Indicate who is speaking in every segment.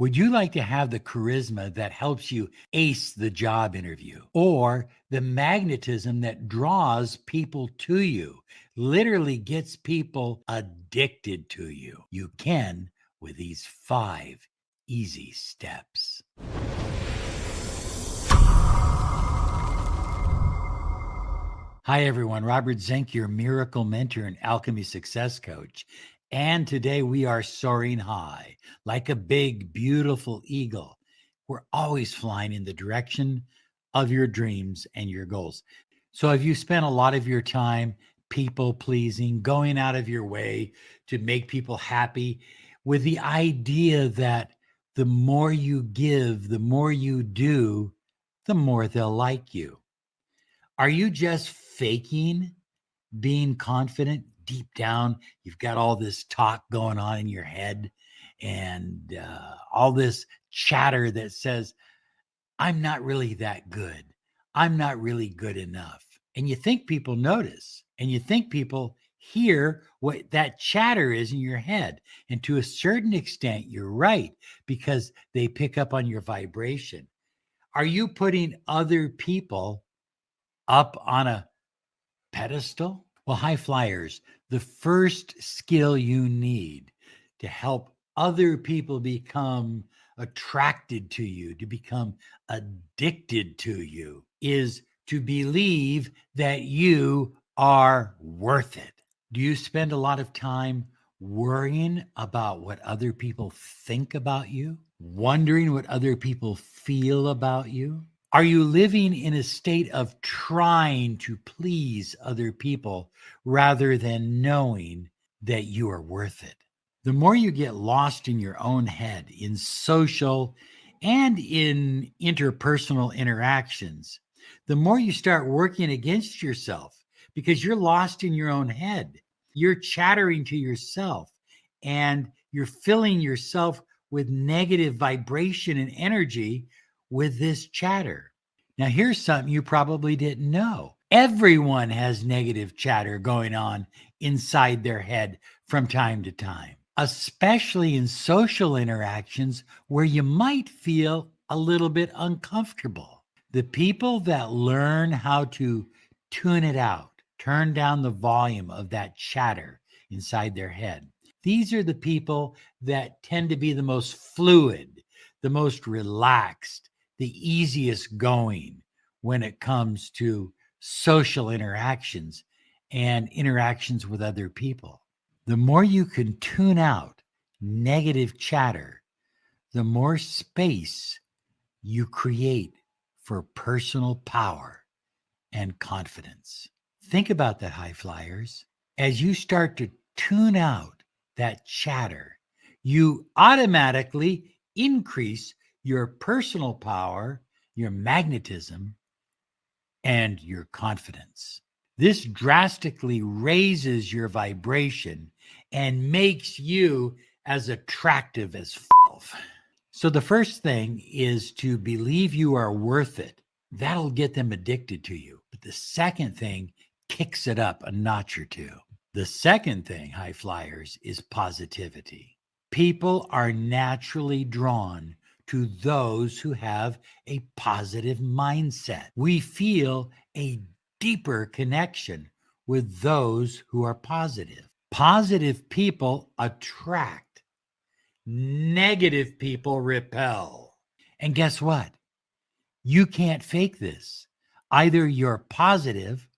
Speaker 1: Would you like to have the charisma that helps you ace the job interview, or the magnetism that draws people to you, literally gets people addicted to you? You can with these 5 easy steps. Hi, everyone. Robert Zink, your miracle mentor and alchemy success coach. And today we are soaring high like a big, beautiful eagle. We're always flying in the direction of your dreams and your goals. So, if you spent a lot of your time people pleasing, going out of your way to make people happy with the idea that the more you give, the more you do, the more they'll like you? Are you just faking being confident deep down? You've got all this talk going on in your head and all this chatter that says, I'm not really that good. I'm not really good enough. And you think people notice and you think people hear what that chatter is in your head. And to a certain extent, you're right, because they pick up on your vibration. Are you putting other people up on a pedestal? Well, high flyers, the first skill you need to help other people become attracted to you, to become addicted to you, is to believe that you are worth it. Do you spend a lot of time worrying about what other people think about you, wondering what other people feel about you? Are you living in a state of trying to please other people rather than knowing that you are worth it? The more you get lost in your own head, in social and in interpersonal interactions, the more you start working against yourself because you're lost in your own head. You're chattering to yourself and you're filling yourself with negative vibration and energy with this chatter. Now, here's something you probably didn't know. Everyone has negative chatter going on inside their head from time to time, especially in social interactions where you might feel a little bit uncomfortable. The people that learn how to tune it out, turn down the volume of that chatter inside their head, these are the people that tend to be the most fluid, the most relaxed, the easiest going when it comes to social interactions and interactions with other people. The more you can tune out negative chatter, the more space you create for personal power and confidence. Think about that, high flyers. As you start to tune out that chatter, you automatically increase your personal power, your magnetism, and your confidence. This drastically raises your vibration and makes you as attractive as f. So the first thing is to believe you are worth it. That'll get them addicted to you. But the second thing kicks it up a notch or two. The second thing, high flyers, is positivity. People are naturally drawn to those who have a positive mindset. We feel a deeper connection with those who are positive. Positive people attract, negative people repel. And guess what? You can't fake this. Either you're positive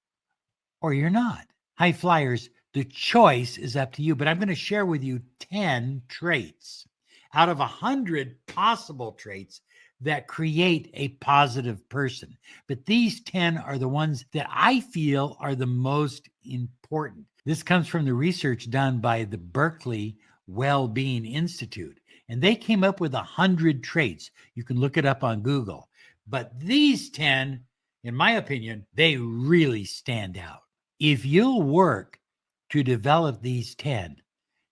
Speaker 1: or you're not. High flyers, the choice is up to you, but I'm going to share with you 10 traits out of 100 possible traits that create a positive person. But these 10 are the ones that I feel are the most important. This comes from the research done by the Berkeley Well-Being Institute, and they came up with 100 traits. You can look it up on Google. But these 10, in my opinion, they really stand out. If you'll work to develop these 10,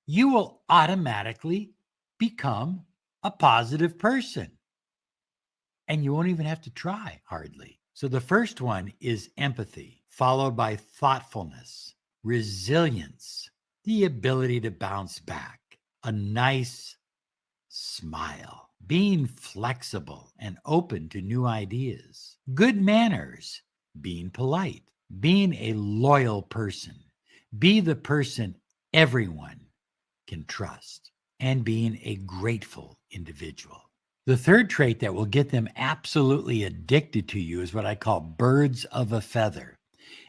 Speaker 1: you will automatically become a positive person. And you won't even have to try hardly. So the first one is empathy, followed by thoughtfulness, resilience, the ability to bounce back, a nice smile, being flexible and open to new ideas. Good manners, being polite, being a loyal person, be the person everyone can trust, and being a grateful individual. The third trait that will get them absolutely addicted to you is what I call birds of a feather.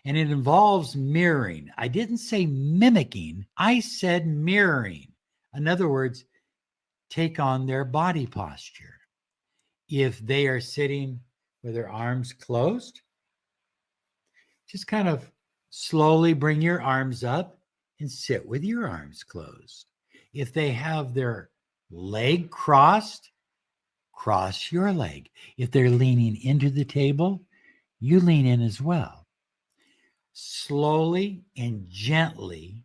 Speaker 1: And it involves mirroring. I didn't say mimicking, I said mirroring. In other words, take on their body posture. If they are sitting with their arms closed, just kind of slowly bring your arms up and sit with your arms closed. If they have their leg crossed, cross your leg. If they're leaning into the table, you lean in as well. Slowly and gently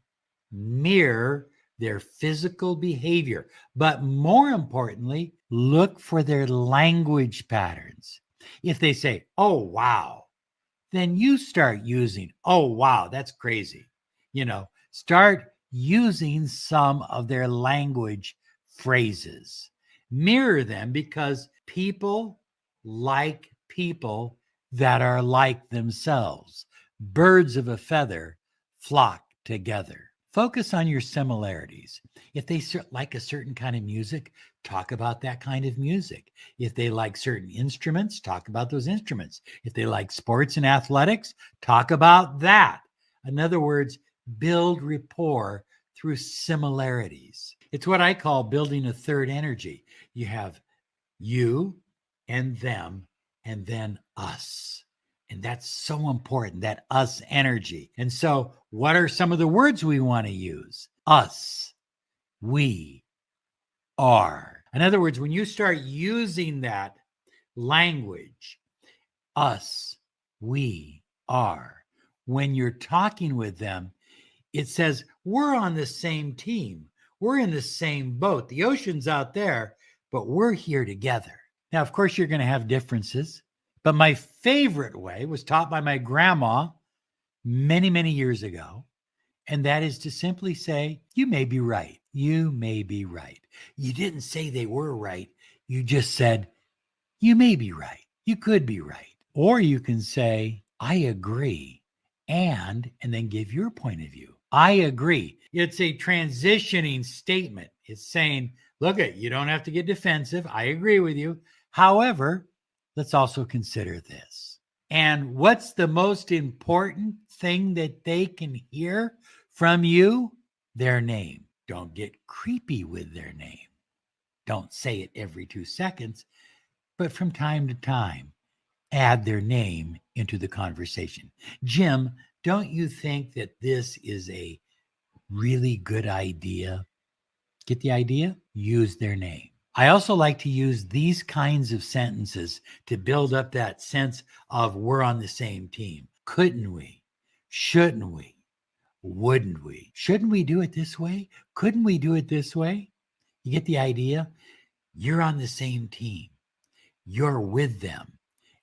Speaker 1: mirror their physical behavior, but more importantly, look for their language patterns. If they say, "Oh, wow," then you start using, "Oh, wow, that's crazy." Start using some of their language phrases. Mirror them because people like people that are like themselves. Birds of a feather flock together. Focus on your similarities. If they like a certain kind of music, talk about that kind of music. If they like certain instruments, talk about those instruments. If they like sports and athletics, talk about that. In other words, build rapport through similarities. It's what I call building a third energy. You have you and them, and then us. And that's so important, that us energy. And so, what are some of the words we want to use? Us, we, are. In other words, when you start using that language, us, we, are, when you're talking with them, it says, we're on the same team. We're in the same boat. The ocean's out there, but we're here together. Now, of course, you're going to have differences, but my favorite way was taught by my grandma many, many years ago. And that is to simply say, you may be right. You may be right. You didn't say they were right. You just said, you may be right. You could be right. Or you can say, I agree. And then give your point of view. I agree. It's a transitioning statement. It's saying, look, you don't have to get defensive. I agree with you. However, let's also consider this. And what's the most important thing that they can hear from you? Their name. Don't get creepy with their name. Don't say it every 2 seconds, but from time to time, add their name into the conversation. Jim, don't you think that this is a really good idea? Get the idea? Use their name. I also like to use these kinds of sentences to build up that sense of we're on the same team. Couldn't we? Shouldn't we? Wouldn't we? Shouldn't we do it this way? Couldn't we do it this way? You get the idea? You're on the same team. You're with them,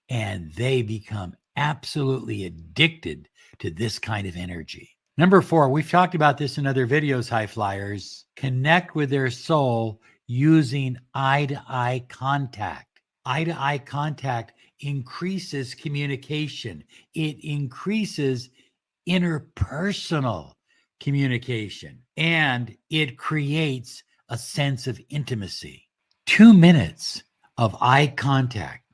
Speaker 1: and they become absolutely addicted to this kind of energy. Number 4, we've talked about this in other videos, high flyers. Connect with their soul using eye-to-eye contact. Eye-to-eye contact increases communication. It increases interpersonal communication, and it creates a sense of intimacy. 2 minutes of eye contact,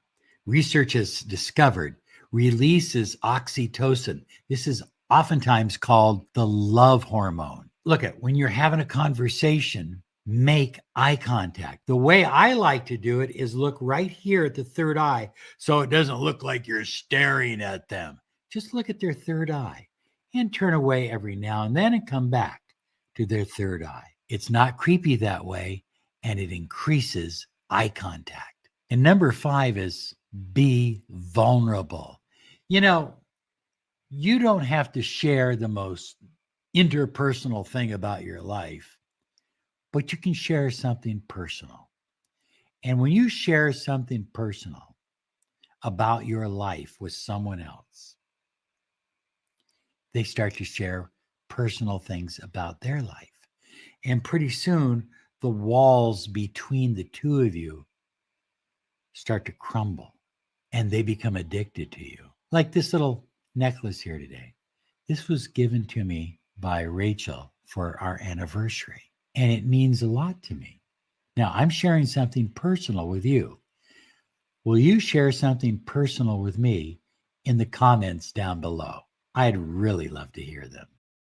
Speaker 1: research has discovered, releases oxytocin. This is oftentimes called the love hormone. Look at when you're having a conversation, make eye contact. The way I like to do it is look right here at the third eye so it doesn't look like you're staring at them. Just look at their third eye and turn away every now and then and come back to their third eye. It's not creepy that way, and it increases eye contact. And number 5 is be vulnerable. You don't have to share the most interpersonal thing about your life, but you can share something personal. And when you share something personal about your life with someone else, they start to share personal things about their life. And pretty soon, the walls between the two of you start to crumble and they become addicted to you. Like this little necklace here today. This was given to me by Rachel for our anniversary, and it means a lot to me. Now, I'm sharing something personal with you. Will you share something personal with me in the comments down below? I'd really love to hear them.